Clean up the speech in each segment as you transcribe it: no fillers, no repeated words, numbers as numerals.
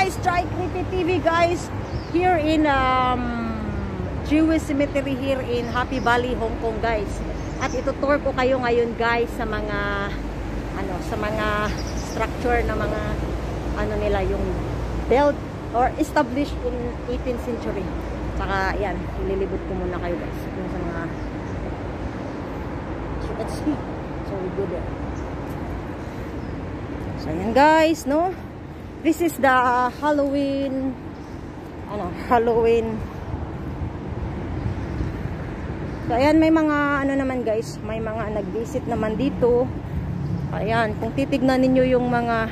guys, Chai Creepy TV guys, here in Jewish Cemetery here in Happy Valley, Hong Kong guys. At itutour ko kayo ngayon guys sa mga structure na mga nila yung built or established in 18th century. Saka yan, ililibot ko muna kayo guys yung sa mga let's see. So we go there. So yan guys, no? This is the Halloween So ayan, may mga naman guys, may mga nag-visit naman dito. Ayan, kung titignan ninyo yung mga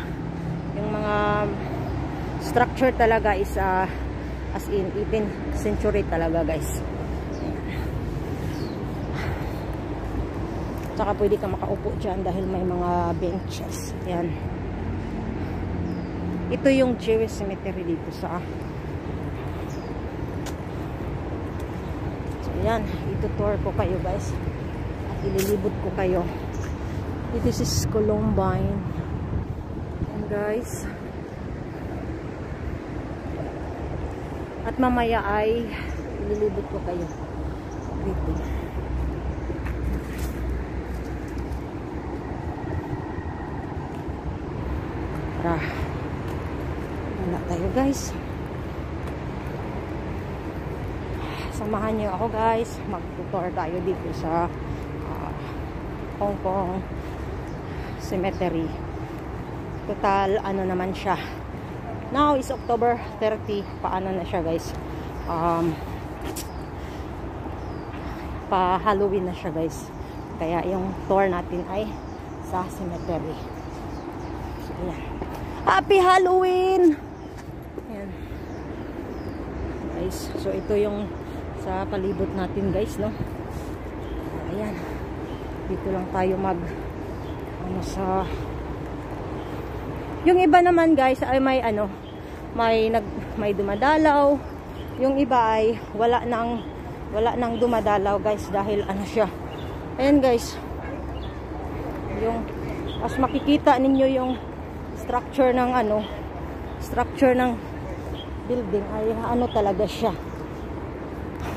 structure talaga is as in 18th century talaga guys. Tsaka pwede ka makaupo dyan dahil may mga benches. Ayan. Ito yung Jewish cemetery dito sa so yan, itutour ko kayo guys at ililibot ko kayo. This is Columbine and guys, at mamaya ay ililibot ko kayo dito. Tara, wala tayo guys. Samahan niyo ako guys, mag-tour tayo dito sa Hong Kong Cemetery. Total naman siya, now is October 30. Paano na siya guys, pa Halloween na siya guys, kaya yung tour natin ay sa cemetery. So ayan, Happy Halloween! Ayan guys, so ito yung sa palibot natin guys, no? Ayan, dito lang tayo sa yung iba naman guys ay may may dumadalaw. Yung iba ay wala nang dumadalaw guys dahil siya. Ayan guys, yung as makikita ninyo yung structure ng building ay talaga siya.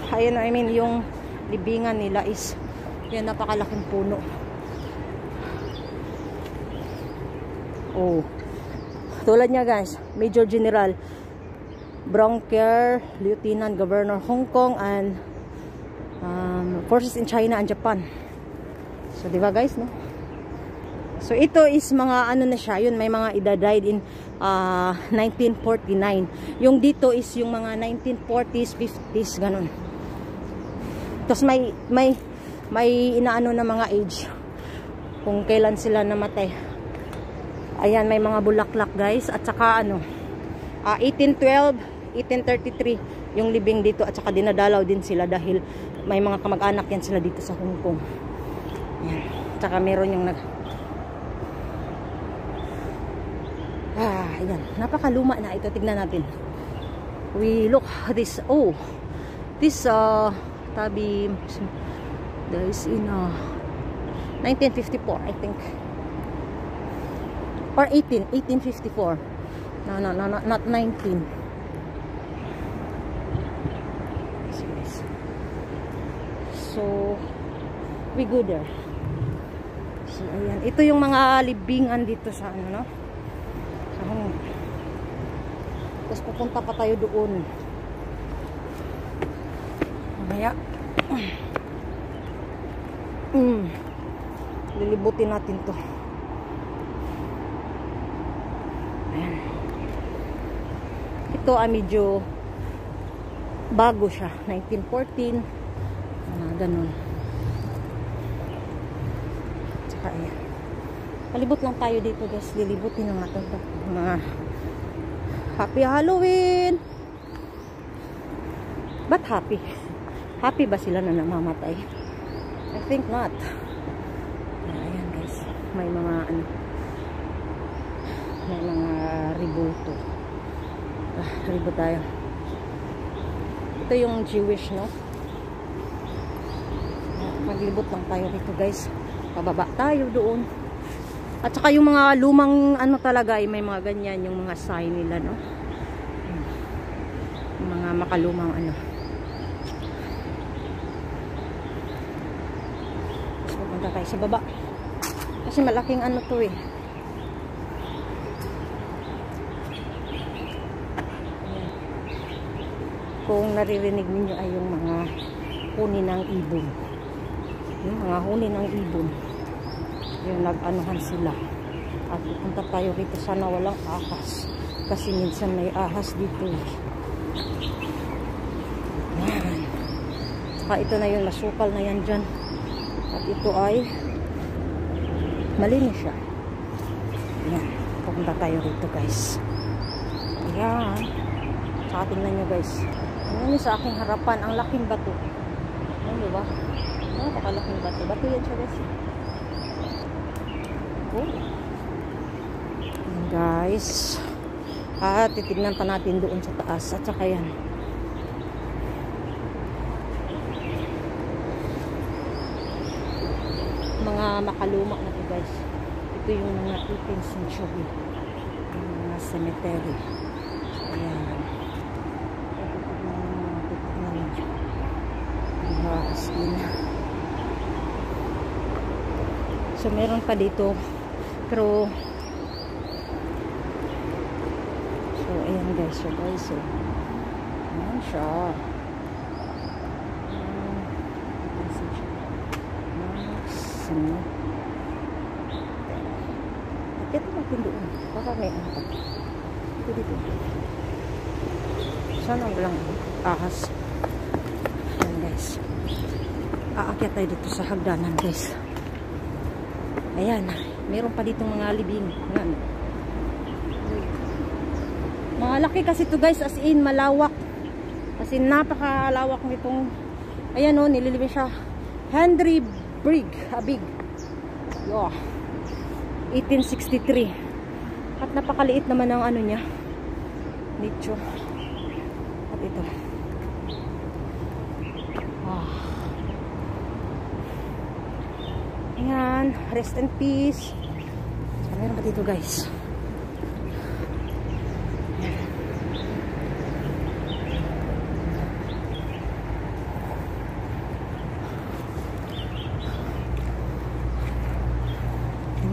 Ayan, I mean yung libingan nila is yan, napakalaking puno. Oh, tulad niya guys, Major General Bronker, Lieutenant Governor Hong Kong and forces in China and Japan. So diba guys, no? So ito is mga na siya, yun may mga idadied in 1949. Yung dito is yung mga 1940s, 50s ganun. Tapos may inaano na mga age kung kailan sila namatay. Ayan, may mga bulaklak guys, at saka 1812, 1833 yung libing dito, at saka dinadalaw din sila dahil may mga kamag-anak yan sila dito sa Hong Kong. Ayan, at saka meron yung ayan, napakaluma na ito. Tignan natin. We look this, this tabi, there is in 1954 I think, or 1854. No, not 19. So we go there. So ayan, ito yung mga libingan dito sa no? Sa Hong. Tapos pupunta pa tayo doon mamaya. Lilibutin natin to. Ayan. Ito ay medyo bago siya, 1914 ganun. Tsaka ayan, palibot lang tayo dito guys, lilibutin na natin to. Mga Happy Halloween! But happy? Happy ba sila na namamatay? I think not. Ayan guys, may mga riboto. Ribo tayo. Ito yung Jewish, no? Maglibot lang tayo dito guys. Pababa tayo doon. At saka yung mga lumang talaga ay may mga ganyan yung mga sign nila, no? mga makalumang ano. Tapos pupunta tayo sa baba. Kasi malaking ano to eh. Ayan. Kung naririnig niyo ay yung mga huni ng ibon. Yung mga huni ng ibon. Yung nag-anuhan sila. At pupunta tayo rito. Sana walang ahas. Kasi minsan may ahas dito eh. Yan. Saka ito na yung nasukal na yan dyan. At ito ay malinis siya. Yan. Pupunta tayo rito guys. Ayan. Saka tingnan nyo guys. Tingnan nyo sa aking harapan. Ang laking bato. Ayan diba? Napakalaking bato. Bato yan siya guys. Oh. Ayan guys. At titignan pa natin doon sa taas. At saka yan. Mga makaluma na ito guys. Ito yung mga 18th century. Yung mga cemetery. Ayan. So meron pa dito. Pero so ayan guys. So guys. So, ayan siya. Akit natin doon. Baka may ano pa. Ito dito. Sana walang ahas. Ayan guys. Aakyat tayo dito sa hagdanan guys. Ayan. Meron pa dito mga libing. Ayan. Malaki kasi ito guys. As in malawak. As in napakalawak nitong. Ayan o. Nililibing siya. Henry Brig, big. Yo. 1863. At napakaliit naman ang ano niya. Nicho. At ito. Ah. Ayan. Rest in peace. So, meron pa dito guys.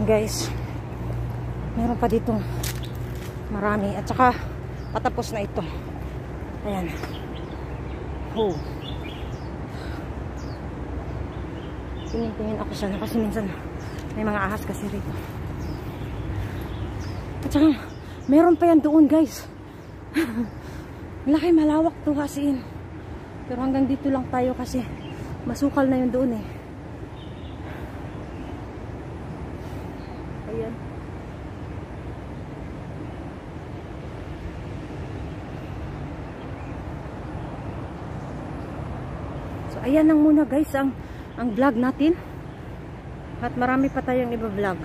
Guys, meron pa dito marami at saka patapos na ito. Ayan. Oh. Tingin ako siya kasi minsan may mga ahas kasi rito. At saka meron pa yan doon guys. Laki, malawak to kasi. Pero hanggang dito lang tayo kasi masukal na yun doon eh. Ayan. So ayan lang muna guys ang vlog natin. At marami pa tayong iba-vlog.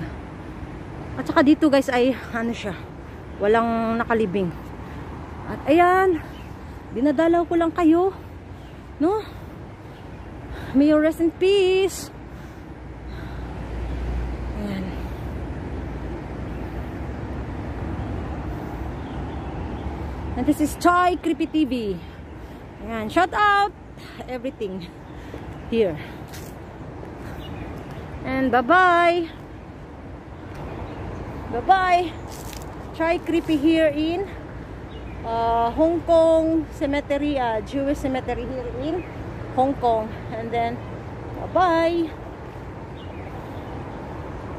At saka dito guys ay ano siya, walang nakalibing. At ayan, dinadalaw ko lang kayo, no? May you rest in peace. Ayan. And this is Chai Creepy TV. Ayan, shout out everything here. And bye-bye. Bye-bye. Chai Creepy here in Hong Kong Cemetery, Jewish cemetery here in Hong Kong. And then bye-bye.